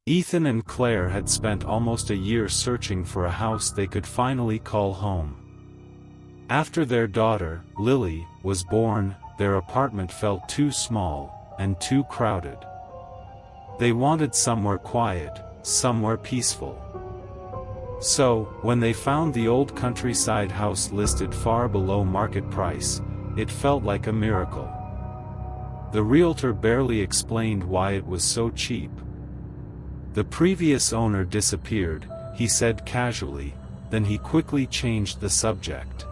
Ethan and Claire had spent almost a year searching for a house they could finally call home. After their daughter, Lily, was born, their apartment felt too small, and too crowded. They wanted somewhere quiet, somewhere peaceful. So, when they found the old countryside house listed far below market price, it felt like a miracle. The realtor barely explained why it was so cheap. The previous owner disappeared, he said casually, then he quickly changed the subject.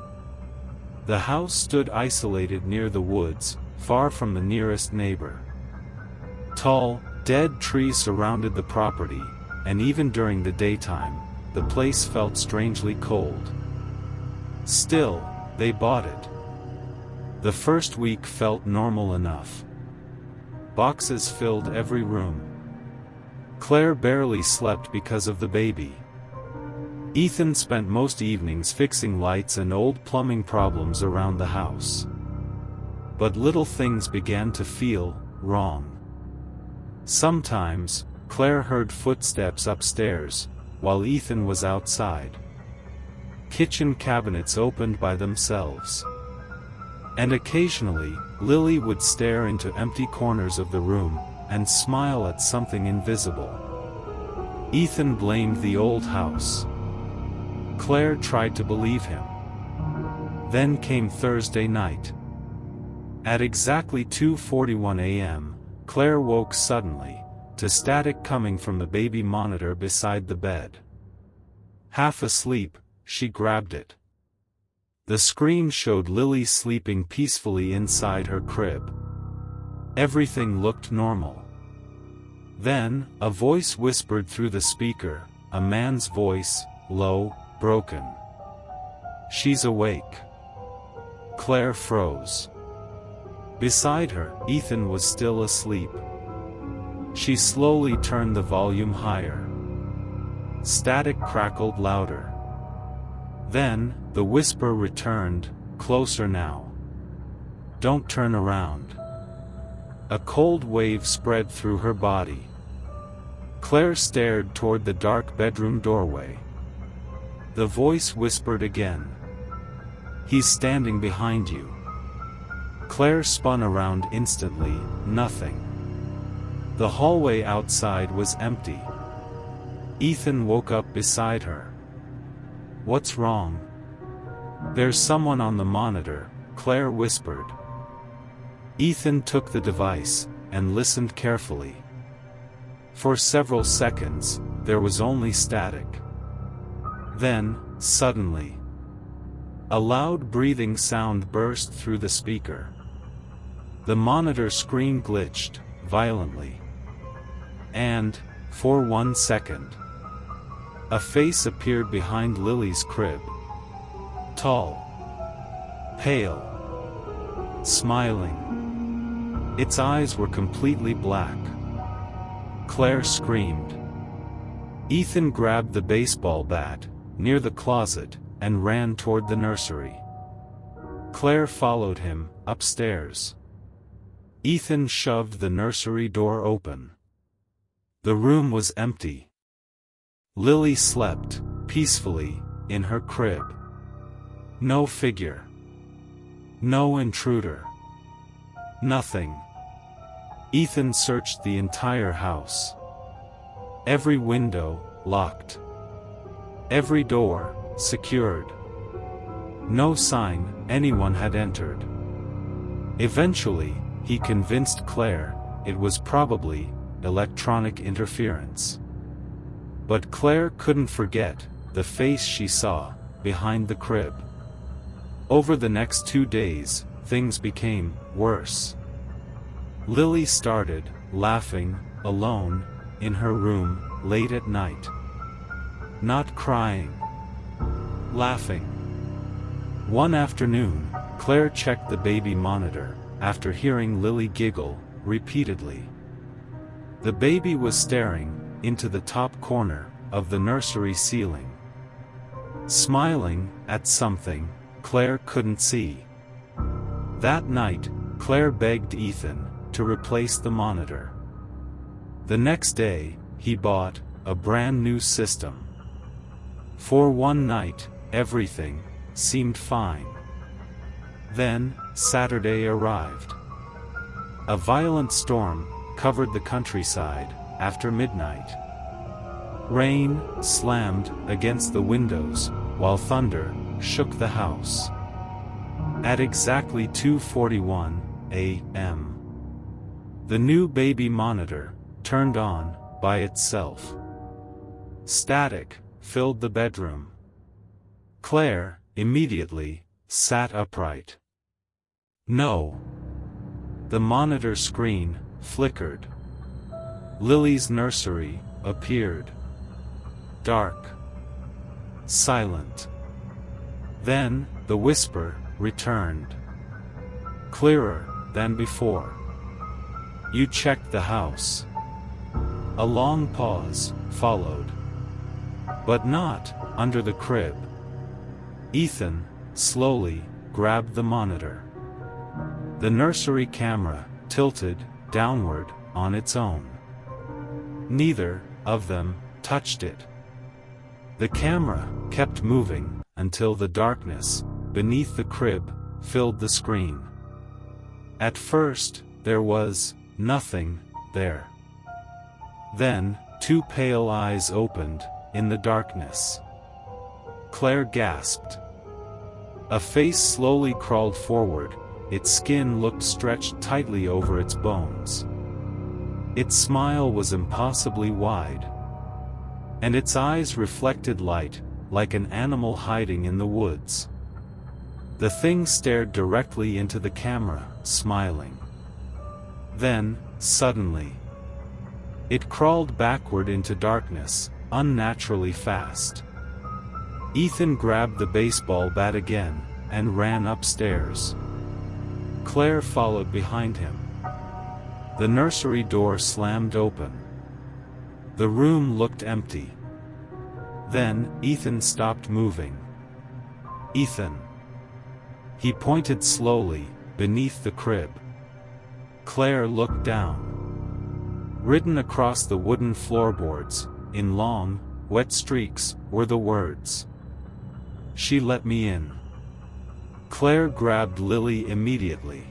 The house stood isolated near the woods, far from the nearest neighbor. Tall, dead trees surrounded the property, and even during the daytime, the place felt strangely cold. Still, they bought it. The first week felt normal enough. Boxes filled every room. Claire barely slept because of the baby. Ethan spent most evenings fixing lights and old plumbing problems around the house. But little things began to feel wrong. Sometimes, Claire heard footsteps upstairs, while Ethan was outside. Kitchen cabinets opened by themselves. And occasionally, Lily would stare into empty corners of the room, and smile at something invisible. Ethan blamed the old house. Claire tried to believe him. Then came Thursday night. At exactly 2:41 a.m., Claire woke suddenly, to static coming from the baby monitor beside the bed. Half asleep, she grabbed it. The screen showed Lily sleeping peacefully inside her crib. Everything looked normal. Then, a voice whispered through the speaker, a man's voice, low, broken. "She's awake." Claire froze. Beside her, Ethan was still asleep. She slowly turned the volume higher. Static crackled louder. Then, the whisper returned, closer now. "Don't turn around." A cold wave spread through her body. Claire stared toward the dark bedroom doorway. The voice whispered again. "He's standing behind you." Claire spun around instantly, nothing. The hallway outside was empty. Ethan woke up beside her. "What's wrong?" "There's someone on the monitor," Claire whispered. Ethan took the device, and listened carefully. For several seconds, there was only static. Then, suddenly, a loud breathing sound burst through the speaker. The monitor screen glitched, violently. And, for 1 second, a face appeared behind Lily's crib. Tall. Pale. Smiling. Its eyes were completely black. Claire screamed. Ethan grabbed the baseball bat, near the closet, and ran toward the nursery. Claire followed him, upstairs. Ethan shoved the nursery door open. The room was empty. Lily slept, peacefully, in her crib. No figure. No intruder. Nothing. Ethan searched the entire house. Every window, locked. Every door, secured. No sign anyone had entered. Eventually, he convinced Claire, it was probably electronic interference. But Claire couldn't forget the face she saw behind the crib. Over the next 2 days, things became worse. Lily started laughing, alone, in her room, late at night. Not crying. Laughing. One afternoon, Claire checked the baby monitor, after hearing Lily giggle, repeatedly. The baby was staring into the top corner of the nursery ceiling. Smiling at something Claire couldn't see. That night, Claire begged Ethan to replace the monitor. The next day, he bought a brand new system. For one night, everything seemed fine. Then, Saturday arrived. A violent storm covered the countryside after midnight. Rain slammed against the windows, while thunder shook the house. At exactly 2:41 a.m., the new baby monitor turned on by itself. Static filled the bedroom. Claire immediately sat upright. No. The monitor screen flickered. Lily's nursery appeared. Dark. Silent. Then, the whisper returned. Clearer than before. You checked the house. A long pause followed. But not under the crib. Ethan slowly grabbed the monitor. The nursery camera tilted downward on its own. Neither of them touched it. The camera kept moving until the darkness beneath the crib filled the screen. At first, there was nothing there. Then, two pale eyes opened in the darkness. Claire gasped. A face slowly crawled forward, its skin looked stretched tightly over its bones. Its smile was impossibly wide, and its eyes reflected light, like an animal hiding in the woods. The thing stared directly into the camera, smiling. Then, suddenly, it crawled backward into darkness, unnaturally fast. Ethan grabbed the baseball bat again, and ran upstairs. Claire followed behind him. The nursery door slammed open. The room looked empty. Then, Ethan stopped moving. Ethan. He pointed slowly, beneath the crib. Claire looked down. Written across the wooden floorboards, in long, wet streaks, were the words. She let me in. Claire grabbed Lily immediately.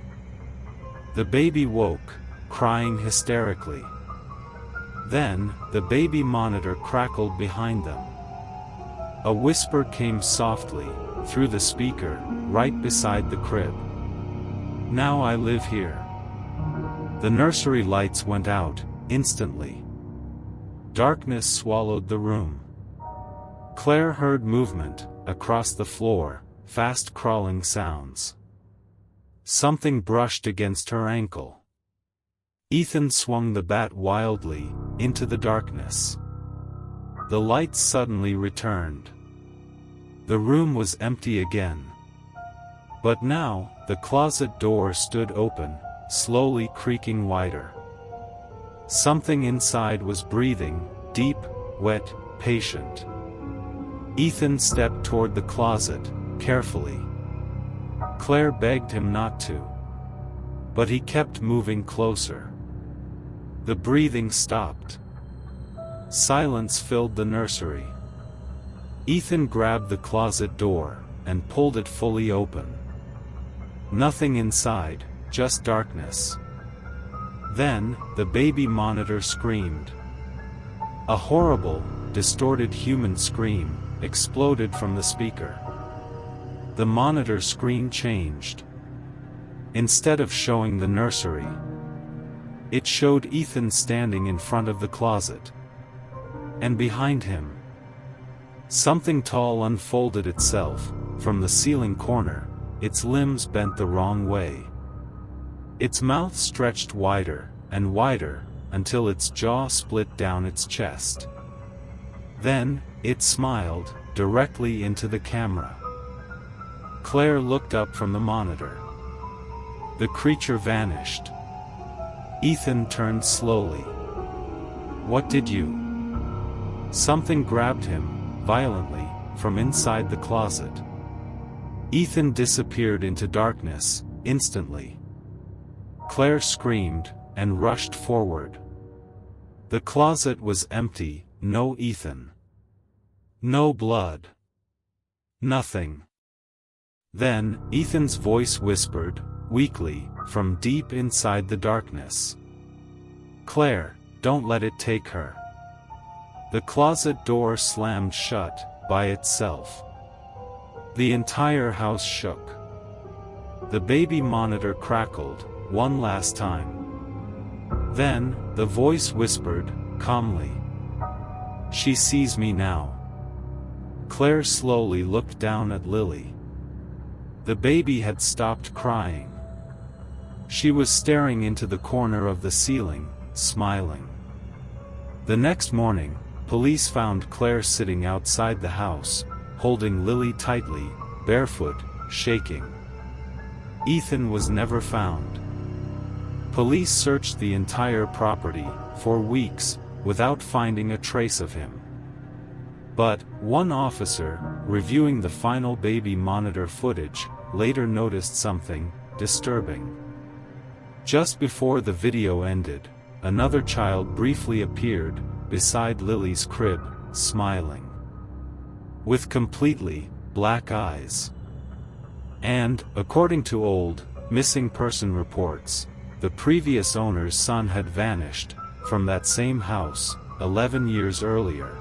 The baby woke, crying hysterically. Then, the baby monitor crackled behind them. A whisper came softly, through the speaker, right beside the crib. Now I live here. The nursery lights went out, instantly. Darkness swallowed the room. Claire heard movement, across the floor, fast crawling sounds. Something brushed against her ankle. Ethan swung the bat wildly, into the darkness. The lights suddenly returned. The room was empty again. But now, the closet door stood open, slowly creaking wider. Something inside was breathing, deep, wet, patient. Ethan stepped toward the closet, carefully. Claire begged him not to. But he kept moving closer. The breathing stopped. Silence filled the nursery. Ethan grabbed the closet door, and pulled it fully open. Nothing inside, just darkness. Then, the baby monitor screamed. A horrible, distorted human scream exploded from the speaker. The monitor screen changed. Instead of showing the nursery, it showed Ethan standing in front of the closet. And behind him, something tall unfolded itself, from the ceiling corner, its limbs bent the wrong way. Its mouth stretched wider, and wider, until its jaw split down its chest. Then, it smiled, directly into the camera. Claire looked up from the monitor. The creature vanished. Ethan turned slowly. What did you? Something grabbed him, violently, from inside the closet. Ethan disappeared into darkness, instantly. Claire screamed, and rushed forward. The closet was empty, no Ethan. No blood. Nothing. Then, Ethan's voice whispered, weakly, from deep inside the darkness. "Claire, don't let it take her." The closet door slammed shut, by itself. The entire house shook. The baby monitor crackled, one last time. Then, the voice whispered, calmly. "She sees me now." Claire slowly looked down at Lily. The baby had stopped crying. She was staring into the corner of the ceiling, smiling. The next morning, police found Claire sitting outside the house, holding Lily tightly, barefoot, shaking. Ethan was never found. Police searched the entire property, for weeks, without finding a trace of him. But, one officer, reviewing the final baby monitor footage, later noticed something disturbing. Just before the video ended, another child briefly appeared, beside Lily's crib, smiling. With completely black eyes. And, according to old, missing person reports, the previous owner's son had vanished, from that same house, 11 years earlier.